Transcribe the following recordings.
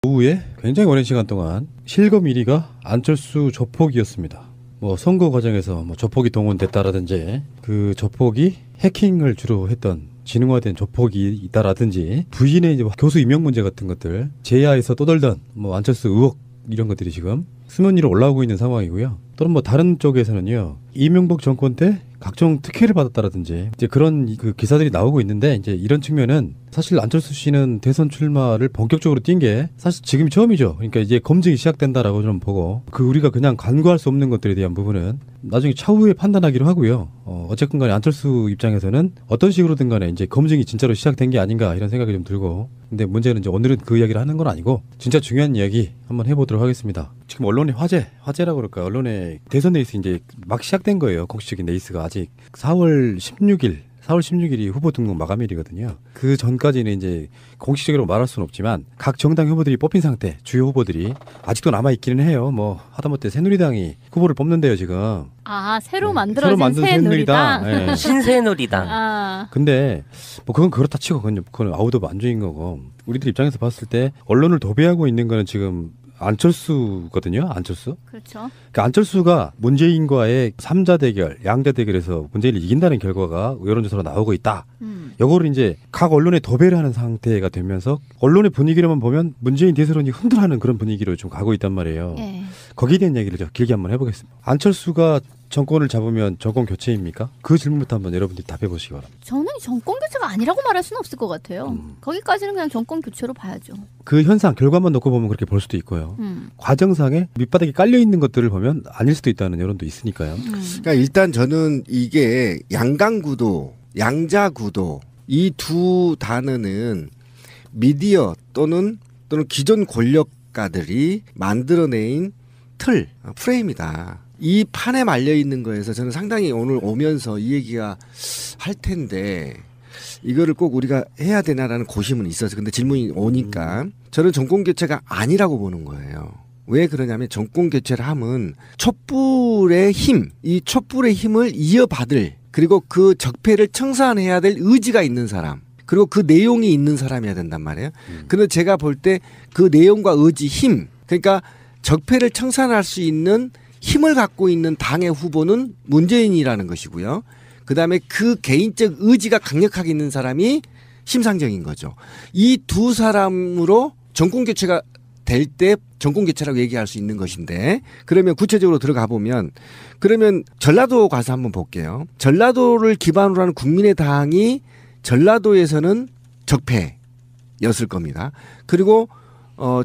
오후에 굉장히 오랜 시간 동안 실검 1위가 안철수 조폭이었습니다. 뭐 선거 과정에서 뭐 조폭이 동원됐다라든지 그 조폭이 해킹을 주로 했던 지능화된 조폭이 있다라든지 부인의 이제 교수 임명 문제 같은 것들 제야에서 떠돌던 뭐 안철수 의혹 이런 것들이 지금 수면 위로 올라오고 있는 상황이고요. 또는 뭐 다른 쪽에서는요. 이명박 정권 때 각종 특혜를 받았다라든지 이제 그런 그 기사들이 나오고 있는데 이제 이런 측면은 사실 안철수 씨는 대선 출마를 본격적으로 뛴 게 사실 지금이 처음이죠. 그러니까 이제 검증이 시작된다라고 좀 보고 그 우리가 그냥 간과할 수 없는 것들에 대한 부분은 나중에 차후에 판단하기로 하고요. 어쨌건 간에 안철수 입장에서는 어떤 식으로든 간에 이제 검증이 진짜로 시작된 게 아닌가 이런 생각이 좀 들고 근데 문제는 이제 오늘은 그 이야기를 하는 건 아니고 진짜 중요한 이야기 한번 해보도록 하겠습니다. 지금 언론의 화제라고 그럴까 언론의 대선 레이스 이제 막 시작된 거예요. 공식적인 레이스가 아직 4월 16일이 후보 등록 마감일이거든요. 그 전까지는 이제 공식적으로 말할 수는 없지만 각 정당 후보들이 뽑힌 상태, 주요 후보들이 아직도 남아있기는 해요. 뭐 하다못해 새누리당이 후보를 뽑는데요, 지금. 아, 새로 만든 새누리당? 네. 신새누리당. 아. 근데 뭐 그건 그렇다 치고 그건 아웃 오브 안주인 거고 우리들 입장에서 봤을 때 언론을 도배하고 있는 거는 지금 안철수거든요. 안철수. 그렇죠. 그러니까 안철수가 문재인과의 3자 대결, 양자 대결에서 문재인을 이긴다는 결과가 여론조사로 나오고 있다. 이거를 이제 각 언론에 도배를 하는 상태가 되면서 언론의 분위기로만 보면 문재인 대세론이 흔들하는 그런 분위기로 좀 가고 있단 말이에요. 예. 거기에 대한 얘기를 좀 길게 한번 해보겠습니다. 안철수가 정권을 잡으면 정권 교체입니까? 그 질문부터 한번 여러분들이 답해 보시기 바랍니다. 저는 정권 교체가 아니라고 말할 수는 없을 것 같아요. 거기까지는 그냥 정권 교체로 봐야죠. 그 현상 결과만 놓고 보면 그렇게 볼 수도 있고요. 과정상에 밑바닥에 깔려 있는 것들을 보면 아닐 수도 있다는 여론도 있으니까요. 그러니까 일단 저는 이게 양강구도, 양자구도 이 두 단어는 미디어 또는 기존 권력가들이 만들어낸 틀, 프레임이다. 이 판에 말려 있는 거에서 저는 상당히 오늘 오면서 이 얘기가 할 텐데 이거를 꼭 우리가 해야 되나라는 고심은 있어서 근데 질문이 오니까 저는 정권 교체가 아니라고 보는 거예요. 왜 그러냐면 정권 교체를 하면 촛불의 힘, 이 촛불의 힘을 이어받을 그리고 그 적폐를 청산해야 될 의지가 있는 사람 그리고 그 내용이 있는 사람이어야 된단 말이에요. 근데 제가 볼 때 그 내용과 의지, 힘 그러니까 적폐를 청산할 수 있는 힘을 갖고 있는 당의 후보는 문재인이라는 것이고요. 그다음에 그 개인적 의지가 강력하게 있는 사람이 심상정인 거죠. 이 두 사람으로 정권 교체가 될 때 정권 교체라고 얘기할 수 있는 것인데 그러면 구체적으로 들어가 보면 그러면 전라도 가서 한번 볼게요. 전라도를 기반으로 하는 국민의당이 전라도에서는 적폐였을 겁니다. 그리고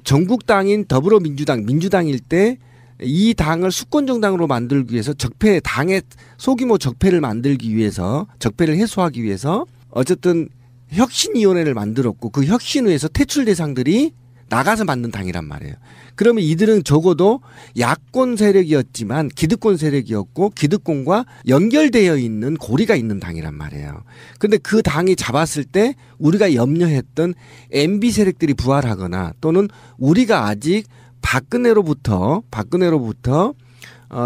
전국당인 더불어민주당, 민주당일 때 이 당을 수권정당으로 만들기 위해서 적폐, 당의 소규모 적폐를 만들기 위해서 적폐를 해소하기 위해서 어쨌든 혁신위원회를 만들었고 그 혁신위에서 퇴출 대상들이 나가서 만든 당이란 말이에요. 그러면 이들은 적어도 야권 세력이었지만 기득권 세력이었고 기득권과 연결되어 있는 고리가 있는 당이란 말이에요. 그런데 그 당이 잡았을 때 우리가 염려했던 MB 세력들이 부활하거나 또는 우리가 아직 박근혜로부터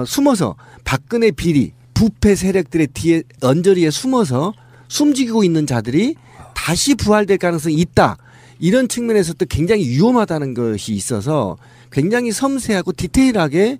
숨어서 박근혜 비리 부패 세력들의 뒤에 언저리에 숨어서 숨지고 있는 자들이 다시 부활될 가능성이 있다. 이런 측면에서 또 굉장히 위험하다는 것이 있어서 굉장히 섬세하고 디테일하게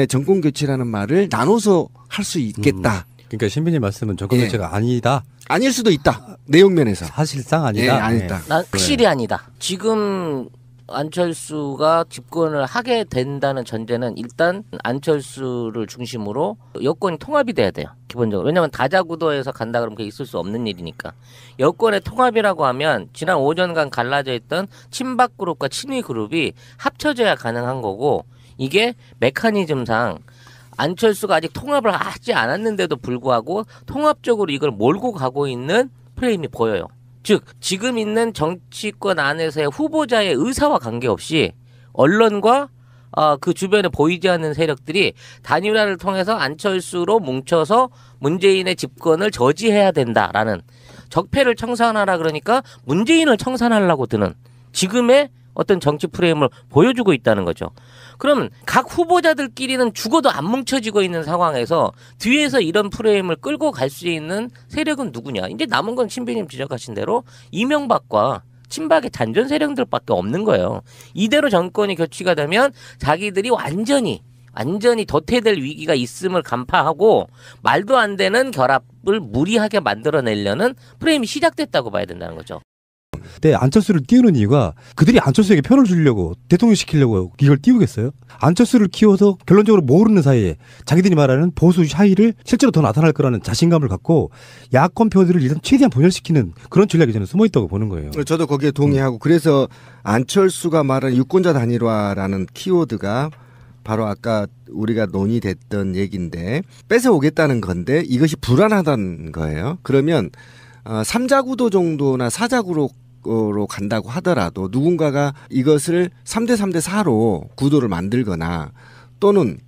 정권 교체라는 말을 나눠서 할 수 있겠다. 그러니까 신빈님 말씀은 정권 교체가 아니다. 아닐 수도 있다. 내용 면에서. 사실상 아니다. 아니다. 난 확실히 아니다. 지금 안철수가 집권을 하게 된다는 전제는 일단 안철수를 중심으로 여권이 통합이 돼야 돼요. 기본적으로. 왜냐하면 다자구도에서 간다 그러면 그게 있을 수 없는 일이니까. 여권의 통합이라고 하면 지난 5년간 갈라져 있던 친박 그룹과 친위 그룹이 합쳐져야 가능한 거고 이게 메커니즘상 안철수가 아직 통합을 하지 않았는데도 불구하고 통합적으로 이걸 몰고 가고 있는 프레임이 보여요. 즉 지금 있는 정치권 안에서의 후보자의 의사와 관계없이 언론과 그 주변에 보이지 않는 세력들이 단일화를 통해서 안철수로 뭉쳐서 문재인의 집권을 저지해야 된다라는 적폐를 청산하라 그러니까 문재인을 청산하려고 드는 지금의 어떤 정치 프레임을 보여주고 있다는 거죠. 그럼 각 후보자들끼리는 죽어도 안 뭉쳐지고 있는 상황에서 뒤에서 이런 프레임을 끌고 갈 수 있는 세력은 누구냐. 이제 남은 건 신비님 지적하신 대로 이명박과 친박의 잔존 세력들밖에 없는 거예요. 이대로 정권이 교체가 되면 자기들이 완전히 도태될 위기가 있음을 간파하고 말도 안 되는 결합을 무리하게 만들어내려는 프레임이 시작됐다고 봐야 된다는 거죠. 그때 안철수를 띄우는 이유가 그들이 안철수에게 표를 주려고 대통령 시키려고 이걸 띄우겠어요? 안철수를 키워서 결론적으로 모르는 사이에 자기들이 말하는 보수 샤이를 실제로 더 나타날 거라는 자신감을 갖고 야권 표들을 일단 최대한 분열시키는 그런 전략이 저는 숨어있다고 보는 거예요. 저도 거기에 동의하고 그래서 안철수가 말하는 유권자 단일화라는 키워드가 바로 아까 우리가 논의됐던 얘기인데 뺏어오겠다는 건데 이것이 불안하다는 거예요. 그러면 3자 구도 정도나 4자 구도로 간다고 하더라도 누군가가 이것을 3대 3대 4로 구도를 만들거나 또는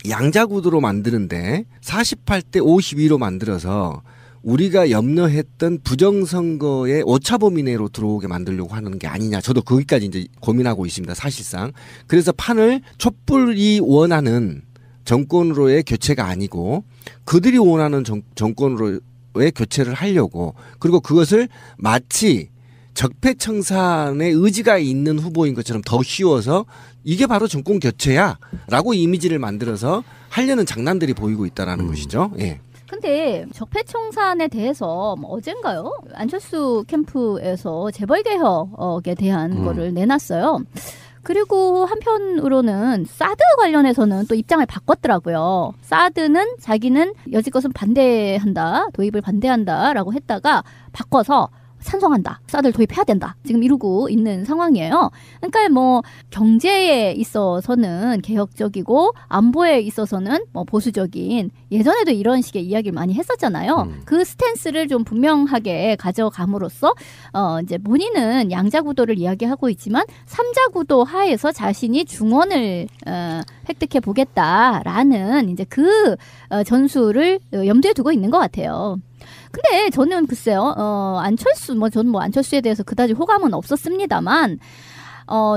양자 구도로 만드는데 48대 52로 만들어서 우리가 염려했던 부정선거의 오차범위 내로 들어오게 만들려고 하는 게 아니냐. 저도 거기까지 이제 고민하고 있습니다. 사실상. 그래서 판을 촛불이 원하는 정권으로의 교체가 아니고 그들이 원하는 정권으로의 교체를 하려고 그리고 그것을 마치 적폐청산의 의지가 있는 후보인 것처럼 더 씌워서 이게 바로 정권 교체야 라고 이미지를 만들어서 하려는 장난들이 보이고 있다는 것이죠. 예. 근데 적폐청산에 대해서 어젠가요? 안철수 캠프에서 재벌개혁에 대한 거를 내놨어요. 그리고 한편으로는 사드 관련해서는 또 입장을 바꿨더라고요. 사드는 자기는 여지껏은 반대한다, 도입을 반대한다라고 했다가 바꿔서 찬성한다. 사드를 도입해야 된다. 지금 이루고 있는 상황이에요. 그러니까 뭐 경제에 있어서는 개혁적이고 안보에 있어서는 뭐 보수적인 예전에도 이런 식의 이야기를 많이 했었잖아요. 그 스탠스를 좀 분명하게 가져감으로써 이제 본인은 양자 구도를 이야기하고 있지만 3자 구도 하에서 자신이 중원을 획득해 보겠다라는 이제 그 전술을 염두에 두고 있는 것 같아요. 근데 저는 글쎄요, 저는 뭐 안철수에 대해서 그다지 호감은 없었습니다만,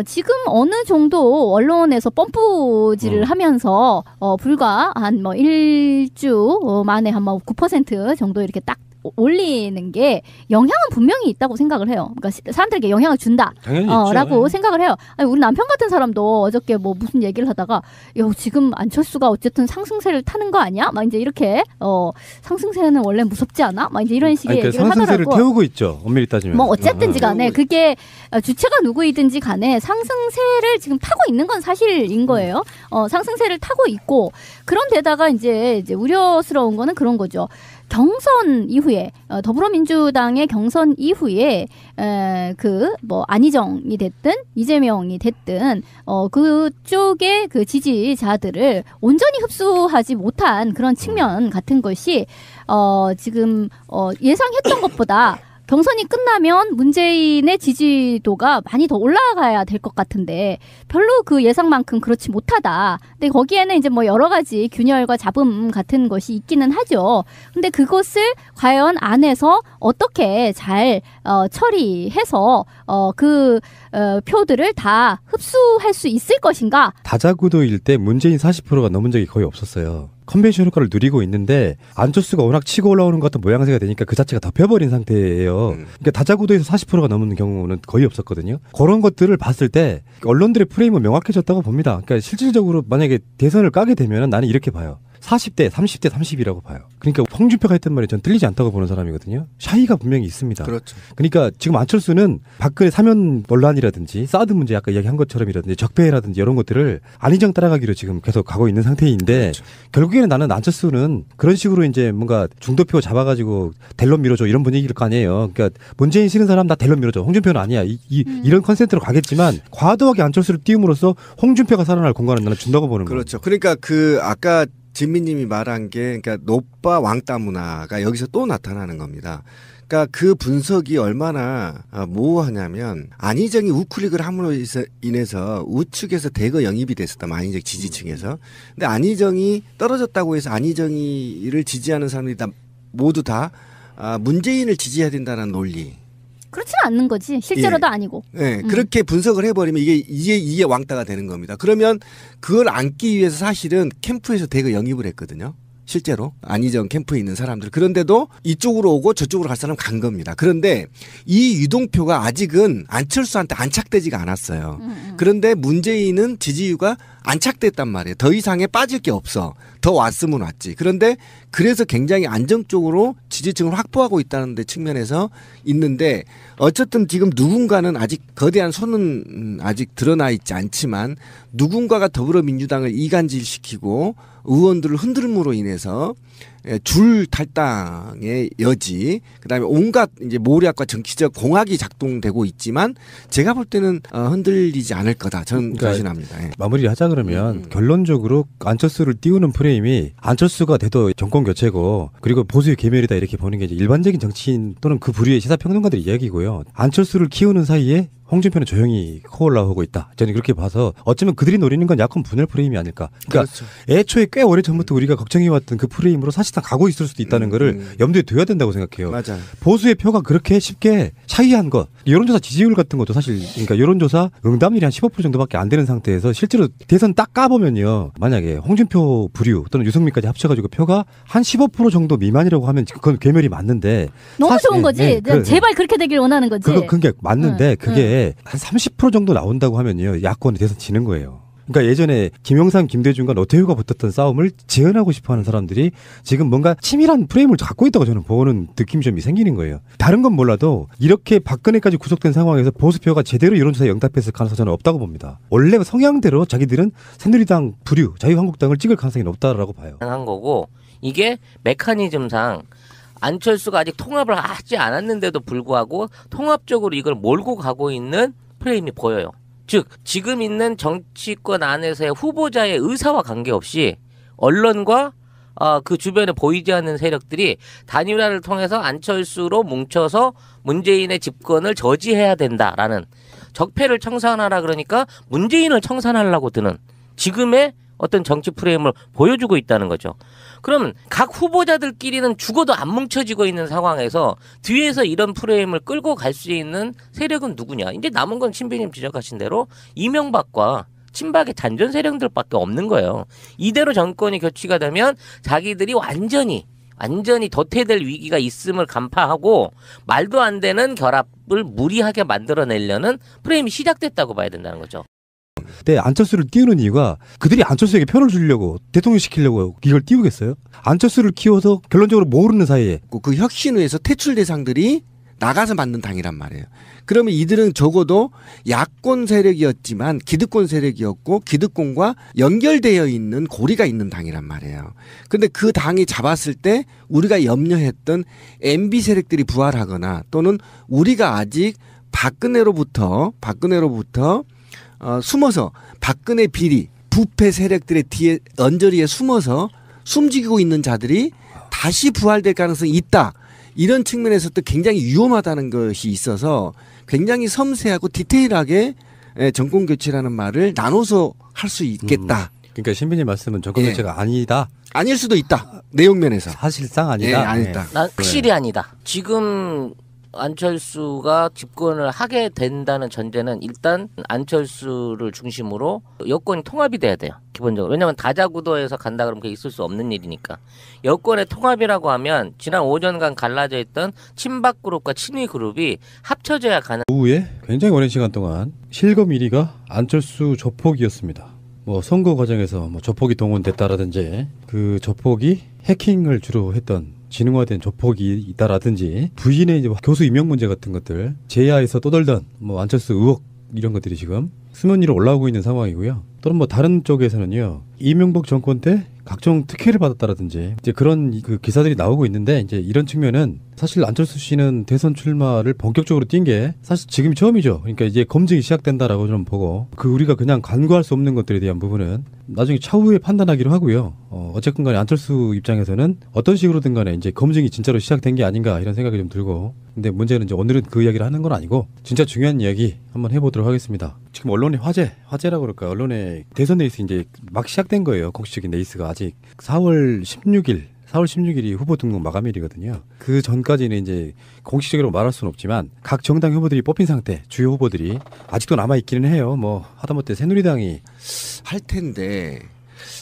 지금 어느 정도 언론에서 펌프질을 하면서, 불과 한 뭐 1주 만에 한 뭐 9% 정도 이렇게 딱 올리는 게 영향은 분명히 있다고 생각을 해요. 그러니까 사람들에게 영향을 준다. 당연히 있죠. 라고 생각을 해요. 아니, 우리 남편 같은 사람도 어저께 뭐 무슨 얘기를 하다가 지금 안철수가 어쨌든 상승세를 타는 거 아니야? 막 이제 이렇게 상승세는 원래 무섭지 않아? 막 이제 이런 식의 그러니까 얘기를 상승세를 하더라고. 태우고 있죠. 엄밀히 따지면. 뭐 어쨌든지 간에 그게 주체가 누구이든지 간에 상승세를 지금 타고 있는 건 사실인 거예요. 상승세를 타고 있고 그런데다가 이제 우려스러운 거는 그런 거죠. 경선 이후에 더불어민주당의 경선 이후에 그 뭐 안희정이 됐든 이재명이 됐든 그쪽의 그 지지자들을 온전히 흡수하지 못한 그런 측면 같은 것이 지금 예상했던 것보다 경선이 끝나면 문재인의 지지도가 많이 더 올라가야 될 것 같은데 별로 그 예상만큼 그렇지 못하다. 근데 거기에는 이제 뭐 여러 가지 균열과 잡음 같은 것이 있기는 하죠. 근데 그것을 과연 안에서 어떻게 잘 처리해서 그 표들을 다 흡수할 수 있을 것인가? 다자구도일 때 문재인 40%가 넘은 적이 거의 없었어요. 컨벤션 효과를 누리고 있는데 안철수가 워낙 치고 올라오는 것 같은 모양새가 되니까 그 자체가 덮여버린 상태예요. 그러니까 다자구도에서 40%가 넘는 경우는 거의 없었거든요. 그런 것들을 봤을 때 언론들의 프레임은 명확해졌다고 봅니다. 그러니까 실질적으로 만약에 대선을 까게 되면 나는 이렇게 봐요. 40대, 30대, 30이라고 봐요. 그러니까 홍준표가 했던 말이 전 틀리지 않다고 보는 사람이거든요. 샤이가 분명히 있습니다. 그렇죠. 그러니까 지금 안철수는 박근혜 사면 논란이라든지 사드 문제 아까 이야기한 것처럼이라든지 적폐라든지 이런 것들을 안희정 따라가기로 지금 계속 가고 있는 상태인데 그렇죠. 결국에는 나는 안철수는 그런 식으로 이제 뭔가 중도표 잡아가지고 델론 밀어줘 이런 분위기일 거 아니에요. 그러니까 문재인 싫은 사람 다 델론 밀어줘. 홍준표는 아니야. 이런 컨센트로 가겠지만 과도하게 안철수를 띄움으로써 홍준표가 살아날 공간을 나는 준다고 보는 거예요. 그렇죠. 그러니까 그 아까 진미님이 말한 게 그러니까 노빠 왕따 문화가 여기서 또 나타나는 겁니다. 그러니까 그 분석이 얼마나 모호하냐면 안희정이 우클릭을 함으로 인해서 우측에서 대거 영입이 됐었다. 안희정 지지층에서. 근데 안희정이 떨어졌다고 해서 안희정이를 지지하는 사람들이 다 모두 다 문재인을 지지해야 된다는 논리. 그렇지는 않는 거지. 실제로도 아니고. 네, 그렇게 분석을 해버리면 이게 왕따가 되는 겁니다. 그러면 그걸 안기 위해서 사실은 캠프에서 대거 영입을 했거든요. 실제로 안희정 캠프에 있는 사람들. 그런데도 이쪽으로 오고 저쪽으로 갈 사람 간 겁니다. 그런데 이 유동표가 아직은 안철수한테 안착되지가 않았어요. 그런데 문재인은 지지율가 안착됐단 말이에요. 더 이상에 빠질 게 없어. 더 왔으면 왔지. 그런데 그래서 굉장히 안정적으로 지지층을 확보하고 있다는 데 측면에서 있는데 어쨌든 지금 누군가는 아직 거대한 손은 아직 드러나 있지 않지만 누군가가 더불어민주당을 이간질시키고 의원들을 흔들므로 인해서 줄 탈당의 여지, 그다음에 온갖 이제 모략과 정치적 공학이 작동되고 있지만 제가 볼 때는 흔들리지 않을 거다. 저는 그러니까 자신합니다. 예. 마무리를 하자 그러면 결론적으로 안철수를 띄우는 프레임이 안철수가 돼도 정권 교체고 그리고 보수의 계멸이다 이렇게 보는 게 이제 일반적인 정치인 또는 그 부류의 시사평론가들의 이야기고요. 안철수를 키우는 사이에 홍준표는 조용히 코올라오고 있다. 저는 그렇게 봐서 어쩌면 그들이 노리는 건 약간 분열 프레임이 아닐까. 그러니까 그렇죠. 애초에 꽤 오래전부터 우리가 걱정해왔던 그 프레임으로 사실상 가고 있을 수도 있다는 거를 염두에 둬야 된다고 생각해요. 맞아요. 보수의 표가 그렇게 쉽게 차이한 것, 여론조사 지지율 같은 것도 사실 그러니까 여론조사 응답률이 한 15% 정도밖에 안 되는 상태에서 실제로 대선 딱 까보면요. 만약에 홍준표 부류 또는 유승민까지 합쳐가지고 표가 한 15% 정도 미만이라고 하면 그건 괴멸이 맞는데 너무 사실- 좋은 거지. 네, 그래. 제발 그렇게 되길 원하는 거지. 그게 맞는데 그게 한 30% 정도 나온다고 하면요. 야권이 대선 지는 거예요. 그러니까 예전에 김영삼, 김대중과 노태우가 붙었던 싸움을 재현하고 싶어하는 사람들이 지금 뭔가 치밀한 프레임을 갖고 있다고 저는 보는 느낌이 좀 생기는 거예요. 다른 건 몰라도 이렇게 박근혜까지 구속된 상황에서 보수표가 제대로 여론조사에 응답했을 가능성은 저는 없다고 봅니다. 원래 성향대로 자기들은 새누리당, 부류, 자유한국당을 찍을 가능성이 높다라고 봐요. 한 거고 이게 메커니즘상 안철수가 아직 통합을 하지 않았는데도 불구하고 통합적으로 이걸 몰고 가고 있는 프레임이 보여요. 즉 지금 있는 정치권 안에서의 후보자의 의사와 관계없이 언론과 그 주변에 보이지 않는 세력들이 단일화를 통해서 안철수로 뭉쳐서 문재인의 집권을 저지해야 된다라는 적폐를 청산하라 그러니까 문재인을 청산하려고 드는 지금의 어떤 정치 프레임을 보여주고 있다는 거죠. 그럼 각 후보자들끼리는 죽어도 안 뭉쳐지고 있는 상황에서 뒤에서 이런 프레임을 끌고 갈 수 있는 세력은 누구냐. 이제 남은 건 신비님 지적하신 대로 이명박과 친박의 잔존 세력들밖에 없는 거예요. 이대로 정권이 교체가 되면 자기들이 완전히 도태될 위기가 있음을 간파하고 말도 안 되는 결합을 무리하게 만들어내려는 프레임이 시작됐다고 봐야 된다는 거죠. 그때 안철수를 띄우는 이유가 그들이 안철수에게 표를 주려고 대통령 시키려고 이걸 띄우겠어요? 안철수를 키워서 결론적으로 모르는 사이에 그 혁신위에서 퇴출 대상들이 나가서 만든 당이란 말이에요. 그러면 이들은 적어도 야권 세력이었지만 기득권 세력이었고 기득권과 연결되어 있는 고리가 있는 당이란 말이에요. 근데 그 당이 잡았을 때 우리가 염려했던 MB 세력들이 부활하거나 또는 우리가 아직 박근혜로부터 숨어서 박근혜 비리 부패 세력들의 뒤에 언저리에 숨어서 숨지고 있는 자들이 다시 부활될 가능성이 있다. 이런 측면에서 또 굉장히 위험하다는 것이 있어서 굉장히 섬세하고 디테일하게 정권 교체라는 말을 나눠서 할 수 있겠다. 그러니까 신빈님 말씀은 정권 교체가 아니다. 아닐 수도 있다. 내용 면에서. 사실상 아니다. 예, 아니다. 난 확실히 아니다. 지금 안철수가 집권을 하게 된다는 전제는 일단 안철수를 중심으로 여권이 통합이 돼야 돼요. 기본적으로. 왜냐하면 다자구도에서 간다 그러면 그게 있을 수 없는 일이니까. 여권의 통합이라고 하면 지난 5년간 갈라져 있던 친박 그룹과 친위 그룹이 합쳐져야 가능. 오후에 굉장히 오랜 시간 동안 실검 1위가 안철수 조폭이었습니다. 뭐 선거 과정에서 뭐 조폭이 동원됐다라든지 그 조폭이 해킹을 주로 했던 지능화된 조폭이 있다라든지 부인의 이제 교수 임용 문제 같은 것들 제야에서 떠돌던 뭐 안철수 의혹 이런 것들이 지금 수면 위로 올라오고 있는 상황이고요. 또는 뭐 다른 쪽에서는요. 이명박 정권 때 각종 특혜를 받았다라든지 이제 그런 그 기사들이 나오고 있는데 이제 이런 측면은 사실 안철수 씨는 대선 출마를 본격적으로 뛴 게 사실 지금이 처음이죠. 그러니까 이제 검증이 시작된다라고 좀 보고 그 우리가 그냥 간과할 수 없는 것들에 대한 부분은 나중에 차후에 판단하기로 하고요. 어쨌든 간에 안철수 입장에서는 어떤 식으로든 간에 이제 검증이 진짜로 시작된 게 아닌가 이런 생각이 좀 들고 근데 문제는 이제 오늘은 그 이야기를 하는 건 아니고 진짜 중요한 이야기 한번 해보도록 하겠습니다. 지금 언론의 화제라고 그럴까요? 언론의 대선 레이스 이제 막 시작된 거예요. 공식적인 레이스가 아직 4월 16일이 후보 등록 마감일이거든요. 그 전까지는 이제 공식적으로 말할 수는 없지만 각 정당 후보들이 뽑힌 상태, 주요 후보들이 아직도 남아 있기는 해요. 뭐 하다못해 새누리당이 할 텐데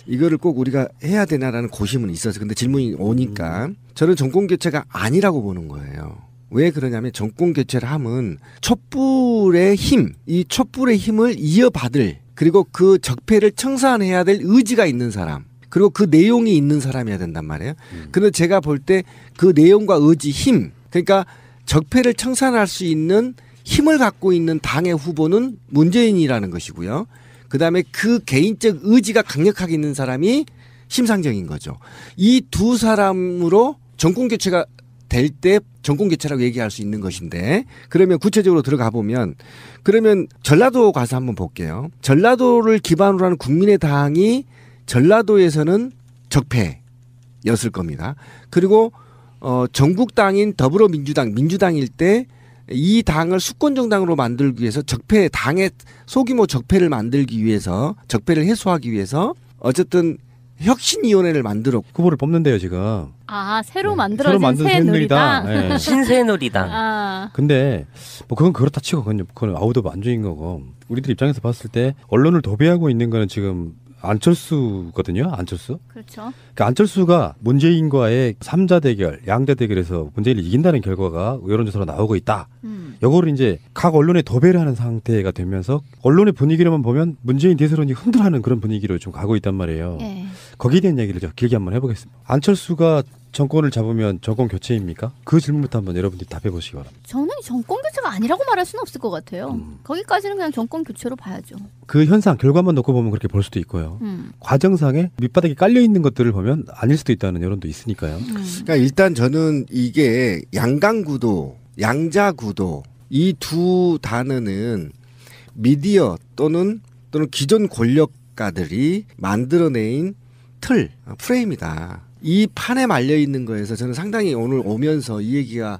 이거를 꼭 우리가 해야 되나라는 고심은 있어서 근데 질문이 오니까 저는 정권 교체가 아니라고 보는 거예요. 왜 그러냐면 정권 교체를 하면 촛불의 힘, 이 촛불의 힘을 이어받을 그리고 그 적폐를 청산해야 될 의지가 있는 사람 그리고 그 내용이 있는 사람이어야 된단 말이에요. 근데 제가 볼 때 그 내용과 의지, 힘 그러니까 적폐를 청산할 수 있는 힘을 갖고 있는 당의 후보는 문재인이라는 것이고요. 그다음에 그 개인적 의지가 강력하게 있는 사람이 심상정인 거죠. 이 두 사람으로 정권 교체가 될 때 정권 교체라고 얘기할 수 있는 것인데 그러면 구체적으로 들어가 보면 그러면 전라도 가서 한번 볼게요. 전라도를 기반으로 하는 국민의당이 전라도에서는 적폐였을 겁니다. 그리고 전국당인 더불어민주당 민주당일 때 이 당을 수권 정당으로 만들기 위해서 적폐 당의 소규모 적폐를 만들기 위해서 적폐를 해소하기 위해서 어쨌든 혁신위원회를 만들었고 후보를 뽑는데요 지금. 아 새로 새로 만들어진 만든 새누리당. 예. 신새누리당. 아 근데 뭐 그건 그렇다 치고 그건 아웃 오브 안주인 거고 우리들 입장에서 봤을 때 언론을 도배하고 있는 거는 지금 안철수거든요. 안철수. 그렇죠. 그러니까 안철수가 문재인과의 3자 대결, 양자 대결에서 문재인을 이긴다는 결과가 여론조사로 나오고 있다. 이거를 이제 각 언론에 도배를 하는 상태가 되면서 언론의 분위기로만 보면 문재인 대세론이 흔들하는 그런 분위기로 좀 가고 있단 말이에요. 예. 거기에 대한 얘기를 좀 길게 한번 해보겠습니다. 안철수가 정권을 잡으면 정권 교체입니까? 그 질문부터 한번 여러분들이 답해 보시기 바랍니다. 저는 정권 교체가 아니라고 말할 수는 없을 것 같아요. 거기까지는 그냥 정권 교체로 봐야죠. 그 현상 결과만 놓고 보면 그렇게 볼 수도 있고요. 과정상에 밑바닥에 깔려 있는 것들을 보면 아닐 수도 있다는 여론도 있으니까요. 그러니까 일단 저는 이게 양강구도, 양자구도 이 두 단어는 미디어 또는 기존 권력가들이 만들어낸 틀, 프레임이다. 이 판에 말려 있는 거에서 저는 상당히 오늘 오면서 이 얘기가